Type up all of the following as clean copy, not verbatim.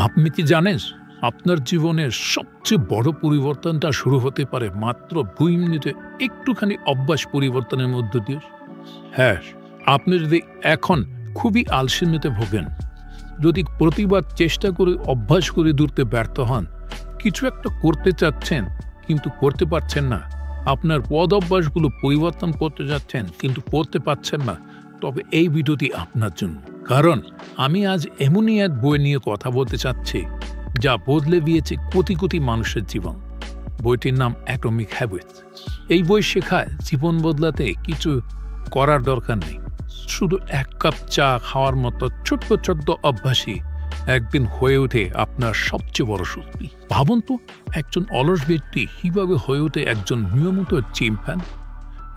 আপনি কি জানেন আপনার জীবনের সবচেয়ে বড় পরিবর্তনটা শুরু হতে পারে মাত্র 2 মিনিটে একটুখানি অভ্যাস পরিবর্তনের মধ্য দিয়ে? হ্যাঁ, আপনি যদি এখন খুবই আলসেমিতে ভোগেন, যদি প্রতিবার চেষ্টা করে অভ্যাস করে দূরতে ব্যর্থ হন, কিছু একটা করতে চাচ্ছেন কিন্তু করতে পারছেন না, আপনার পদ অভ্যাসগুলো পরিবর্তন করতে যাচ্ছেন কিন্তু করতে পারছেন না, তবে এই ভিডিওটি আপনার জন্য। কারণ আমি আজ এমনই এক বই নিয়ে কথা বলতে চাচ্ছি যা বদলে দিয়েছে কোটি কোটি মানুষের জীবন। বইটির নাম অ্যাটমিক হ্যাবিটস। এই বই শেখায় জীবন বদলাতে কিছু করার দরকার নেই, শুধু 1 কাপ চা খাওয়ার মতো ছোট্ট ছোট্ট অভ্যাসই একদিন হয়ে ওঠে আপনার সবচেয়ে বড় শক্তি। ভাবুন তো, একজন অলস ব্যক্তি কিভাবে হয়ে ওঠে একজন নিয়মিত জিম ফ্যান,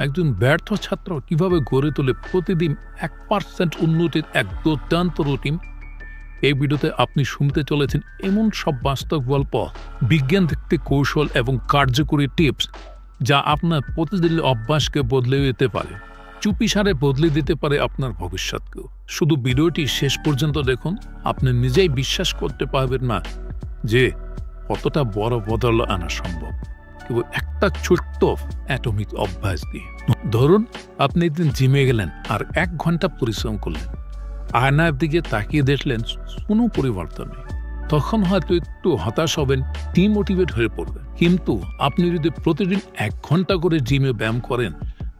একজন ব্যর্থ ছাত্র কিভাবে গড়ে তোলে প্রতিদিন 1% উন্নতির এক দুর্দান্ত রুটিন। এই ভিডিওতে আপনি শুনতে চলেছেন এমন সব বাস্তব গল্প, বিজ্ঞান ভিত্তিক কৌশল এবং কার্যকরী টিপস যা আপনার প্রতিদিনের অভ্যাসকে বদলে দিতে পারে, চুপিসারে বদলে দিতে পারে আপনার ভবিষ্যৎকেও। শুধু ভিডিওটি শেষ পর্যন্ত দেখুন, আপনি নিজেই বিশ্বাস করতে পারবেন না যে কতটা বড় বদল আনা সম্ভব কেবল একটা ছোট্ট অ্যাটমিক অভ্যাস দিয়ে। ধরুন আপনি একদিন জিমে গেলেন আর 1 ঘন্টা পরিশ্রম করলেন, আয়নার দিকে তাকিয়ে দেখলেন কোনো পরিবর্তন নেই। তখন হয়তো একটু হতাশ হবেন, ডিমোটিভেট হয়ে পড়বেন। কিন্তু আপনি যদি প্রতিদিন 1 ঘন্টা করে জিমে ব্যায়াম করেন,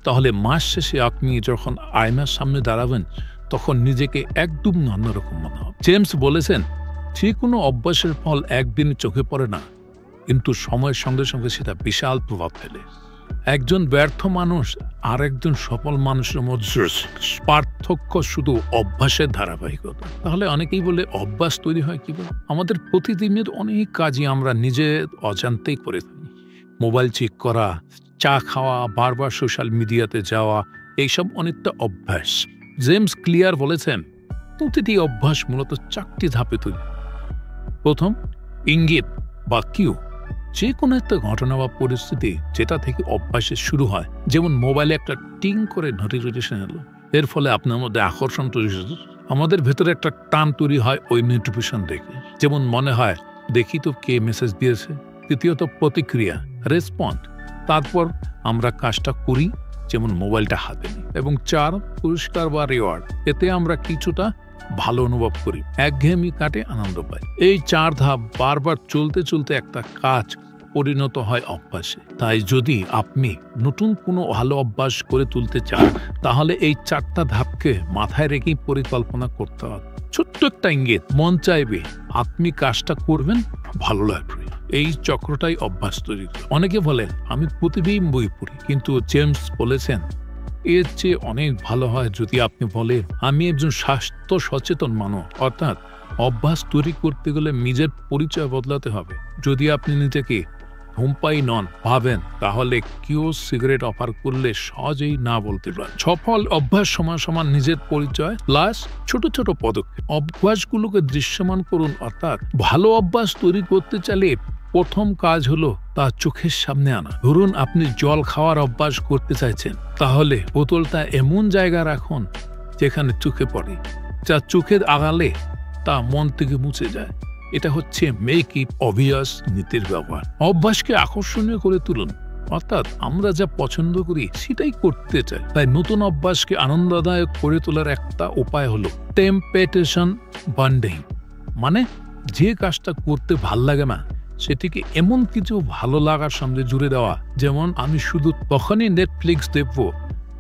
তাহলে মাস শেষে আপনি যখন আয়নার সামনে দাঁড়াবেন তখন নিজেকে একদম অন্যরকম মনে হবে। জেমস বলেছেন, যে কোনো অভ্যাসের ফল একদিন চোখে পড়ে না, কিন্তু সময়ের সঙ্গে সঙ্গে সেটা বিশাল প্রভাব ফেলে। একজন ব্যর্থ মানুষ আর একজন সফল মানুষের মধ্যে পার্থক্য শুধু অভ্যাসের ধারাবাহিকতা। তাহলে অনেকেই বলে অভ্যাস তৈরি হয় কিভাবে? আমাদের প্রতিদিনের অনেক কাজই আমরা নিজে অজান্তেই করে থাকি। মোবাইল চেক করা, চা খাওয়া, বারবার সোশ্যাল মিডিয়াতে যাওয়া, এইসব অনেকটা অভ্যাস। জেমস ক্লিয়ার বলেছেন, প্রতিটি অভ্যাস মূলত 4টি ধাপে তৈরি। প্রথম, ইঙ্গিত বা কিউ, যে কোনো একটা ঘটনা বা পরিস্থিতি যেটা থেকে অভ্যাসের শুরু হয়। যেমন মোবাইলে একটা টিং করে নোটিফিকেশন এলো, এর ফলে আপনার মধ্যে আকর্ষণ তৈরি হয়েছে। আমাদের ভেতরে একটা টান তৈরি হয় ওই নোটিফিকেশন দেখে, যেমন মনে হয় দেখি তো কে মেসেজ দিয়েছে। দ্বিতীয়ত, প্রতিক্রিয়া, রেসপন্ড, তারপর আমরা কাজটা করি, যেমন মোবাইলটা হাতে নিই। এবং 4, পুরস্কার বা রিওয়ার্ড, এতে আমরা কিছুটা ভালো অনুভব করি, একঘেয়েমি কাটে, আনন্দ পাই। এই 4 ধাপ বারবার চলতে চলতে একটা কাজ পরিণত হয় অভ্যাসে। তাই যদি আপনি নতুন কোনো ভালো অভ্যাস করে তুলতে চান, তাহলে এই 4টা ধাপকে মাথায় রেখেই পরিকল্পনা করতে হবে। ছোট্ট একটা ইঙ্গিত, মন চাইবে, আপনি কাজটা করবেন, ভালো লাগবে, এই চক্রটাই অভ্যাস তৈরি করে। অনেকে বলেন আমি প্রতিদিন বই পড়ি, কিন্তু জেমস বলেছেন এর চেয়ে অনেক ভালো হয় যদি আপনি বলেন আমি একজন স্বাস্থ্য সচেতন মানুষ। অর্থাৎ অভ্যাস তৈরি করতে গেলে নিজের পরিচয় বদলাতে হবে। যদি আপনি নিজেকে ধূমপায়ী নন ভাবেন, তাহলে কেউ সিগারেট অফার করলে সহজেই না বলতে পারেন। সফল অভ্যাস সমান সমান নিজের পরিচয় প্লাস ছোট ছোট পদক্ষেপ। অভ্যাসগুলোকে দৃশ্যমান করুন। অর্থাৎ ভালো অভ্যাস তৈরি করতে চাইলে প্রথম কাজ হলো তা চোখের সামনে আনা। ধরুন আপনি জল খাওয়ার অভ্যাস করতে চাইছেন, তাহলে বোতলটা এমন জায়গায় রাখুন যেখানে চোখে পড়ে, যা চোখের আড়ালে তা মন থেকে মুছে যায়। এটা হচ্ছে মেক ইট অবভিয়াস নীতির ব্যবহার। অভ্যাসকে আকর্ষণীয় করে তুলুন। অর্থাৎ আমরা যা পছন্দ করি সেটাই করতে চাই। তাই নতুন অভ্যাসকে আনন্দদায়ক করে তোলার একটা উপায় হলো টেম্পটেশন বান্ডিং, মানে যে কাজটা করতে ভাল লাগে না সেটিকে এমন কিছু ভালো লাগার সঙ্গে জুড়ে দেওয়া। যেমন আমি শুধু তখনই নেটফ্লিক্স দেখবো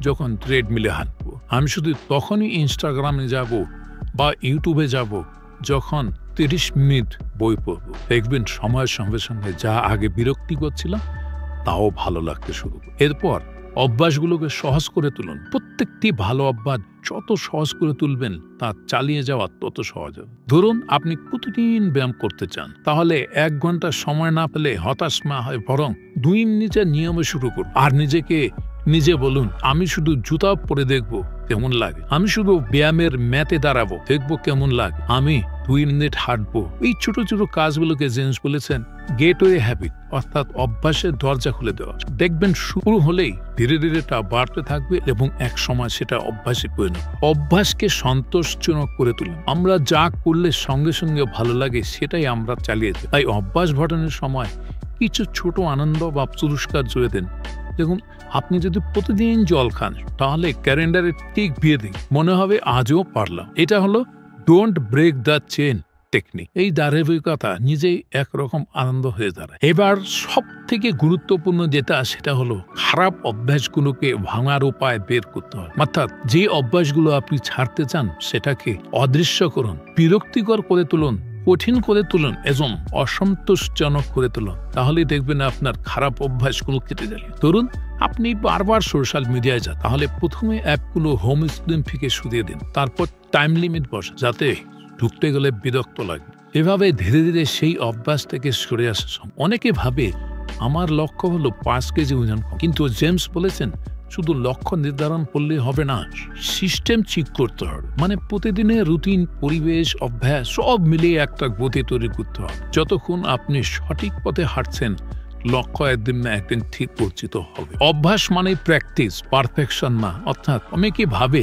যখন ট্রেডমিলে হাঁটবো, আমি শুধু তখনই ইনস্টাগ্রামে যাব বা ইউটিউবে যাব যখন 30 মিনিট বই পড়বো। দেখবেন সময়ের সঙ্গে সঙ্গে যা আগে বিরক্তি করছিলাম তাও ভালো লাগতে শুরু করবে। এরপর অভ্যাসগুলোকে সহজ করে তুলুন। প্রত্যেকটি ভালো অভ্যাস যত সহজ করে তুলবেন তা চালিয়ে যাওয়া তত সহজ হবে। ধরুন আপনি প্রতিদিন ব্যায়াম করতে চান, তাহলে 1 ঘন্টা সময় না পেলে হতাশ না হয়, বরং 2 মিনিটের নিয়মে শুরু করুন। আর নিজে বলুন আমি শুধু জুতা পরে দেখব, কেমন লাগে। আমি শুধু ব্যায়ামের ম্যাতে দাঁড়াবো, দেখবো কেমন লাগে। আমি 2 মিনিট হাঁটবো। এই ছোট ছোট কাজগুলোকে জেমস বলেছেন গেটওয়ে হ্যাবিট, অর্থাৎ অভ্যাসের দরজা খুলে দেওয়া। দেখবেন শুরু হলেই ধীরে ধীরে তা বাড়তে থাকবে এবং এক সময় সেটা অভ্যাসে পরিণত। অভ্যাসকে সন্তোষজনক করে তুলুন। আমরা যা করলে সঙ্গে সঙ্গে ভালো লাগে সেটাই আমরা চালিয়ে যাই। তাই অভ্যাস গঠনের সময় কিছু ছোট আনন্দ বা পুরস্কার জুড়ে দেন। দেখুন, আপনি যদি প্রতিদিন জল খান তাহলে ক্যালেন্ডারে টিক দিয়ে দিন, মনে হবে আজও পারলাম। এটা হলো don't break the chain technique. এই ধারাবাহিকতা নিজেই একরকম আনন্দ হয়ে দাঁড়ায়। এবার সব থেকে গুরুত্বপূর্ণ যেটা, সেটা হলো খারাপ অভ্যাসগুলোকে ভাঙার উপায় বের করতে হবে। অর্থাৎ যে অভ্যাসগুলো আপনি ছাড়তে চান সেটাকে অদৃশ্য করুন, বিরক্তিকর করে তুলুন, কঠিন করে তুলুন এবং অসন্তোষজনক করে তুলুন। তাহলে দেখবেন আপনার খারাপ অভ্যাসগুলো কেটে যাবে। ধরুন আপনি বারবার সোশ্যাল মিডিয়ায় যান, তাহলে প্রথমে অ্যাপগুলো হোম স্ক্রিন থেকে সরিয়ে দিন, তারপর টাইম লিমিট বসা, যাতে ঢুকতে গেলে বিরক্ত লাগে। এভাবে ধীরে ধীরে সেই অভ্যাস থেকে সরে আসা সম্ভব। অনেকে ভাবে আমার লক্ষ্য হলো 5 কেজি ওজন কম, কিন্তু জেমস বলেছেন শুধু লক্ষ্য নির্ধারণ করলে হবে না, সিস্টেম ঠিক করতে হবে। মানে প্রতিদিনের রুটিন, পরিবেশ, অভ্যাস সব মিলিয়ে একটা গতি তৈরি করতে হবে। যতক্ষণ আপনি সঠিক পথে হাঁটছেন, লক্ষ্য একদিন না একদিন ঠিক পরিচিত হবে। অভ্যাস মানে প্র্যাকটিস, পারফেকশন না। অর্থাৎ অনেকে ভাবে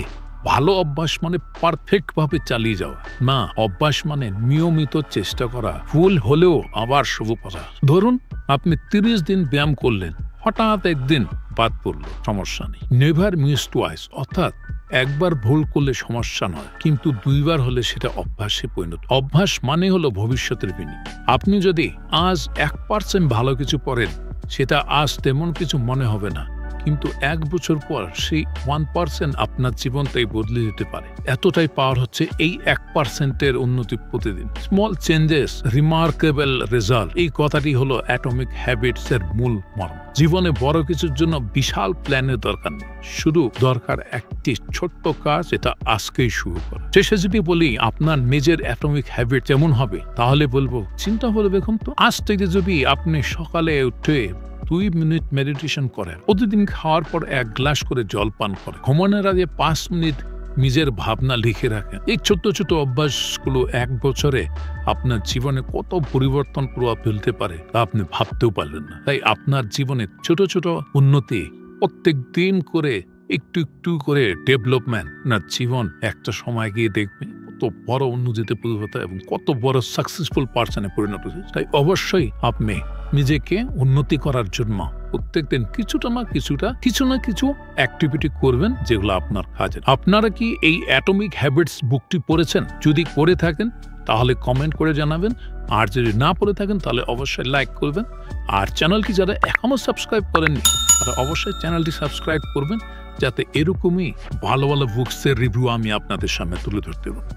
ভালো অভ্যাস মানে পারফেক্ট ভাবে চালিয়ে যাওয়া। না, অভ্যাস মানে নিয়মিত চেষ্টা করা, ভুল হলেও আবার শুরু করা। ধরুন আপনি 30 দিন ব্যায়াম করলেন, হঠাৎ একদিন বাদ পড়ল, সমস্যা নেই। নেভার মিস টুয়াইস, অর্থাৎ একবার ভুল করলে সমস্যা নয়, কিন্তু 2 বার হলে সেটা অভ্যাসে পরিণত। অভ্যাস মানে হলো ভবিষ্যতের বিনিয়োগ। আপনি যদি আজ 1% ভালো কিছু করেন, সেটা আজ তেমন কিছু মনে হবে না, কিন্তু 1 বছর পর সেই 1% আপনার জীবনটাই বদলে দিতে পারে। এতটাই পাওয়ার হচ্ছে এই 1%-এর উন্নতি প্রতিদিন। স্মল চেঞ্জেস, রিমার্কেবল রেজাল্ট, এই কথাটি হলো অ্যাটমিক হ্যাবিটস এর মূল মর্ম। জীবনে বড় কিছুর জন্য বিশাল প্ল্যানের দরকার নেই, শুধু দরকার একটি ছোট্ট কাজ, এটা আজকেই শুরু করা। শেষে যদি বলি আপনার নিজের অ্যাটমিক হ্যাবিট কেমন হবে, তাহলে বলবো চিন্তা করে দেখুন তো, আজ থেকে যদি আপনি সকালে উঠে 2 মিনিট মেডিটেশন করেন, প্রতিদিন খাওয়ার পর 1 গ্লাস করে জল পান করেন, ঘুমানোর আগে 5 মিনিট নিজের ভাবনা লিখে রাখেন, এই ছোট ছোট অভ্যাসগুলো 1 বছরে আপনার জীবনে কত পরিবর্তন প্রভাব ফেলতে পারে তা আপনি ভাবতেও পারলেন না। তাই আপনার জীবনে ছোট ছোট উন্নতি প্রত্যেক দিন করে একটু একটু করে ডেভেলপমেন্ট, না জীবন একটা সময় গিয়ে দেখবে কত বড় উন্নতিতে পরিণত এবং কত বড় সাকসেসফুল পার্সনে পরিণত হয়েছে। তাই অবশ্যই আপনি নিজেকে উন্নতি করার জন্য প্রত্যেকদিন কিছু না কিছু অ্যাক্টিভিটি করবেন যেগুলো আপনার কাজে। আপনারা কি এই অ্যাটমিক হ্যাবিটস বুকটি পড়েছেন? যদি করে থাকেন তাহলে কমেন্ট করে জানাবেন, আর যদি না পড়ে থাকেন তাহলে অবশ্যই লাইক করবেন। আর চ্যানেলটি যারা এখনো সাবস্ক্রাইব করেননি তারা অবশ্যই চ্যানেলটি সাবস্ক্রাইব করবেন, যাতে এরকমই ভালো ভালো বুকসের রিভিউ আমি আপনাদের সামনে তুলে ধরতে পারি।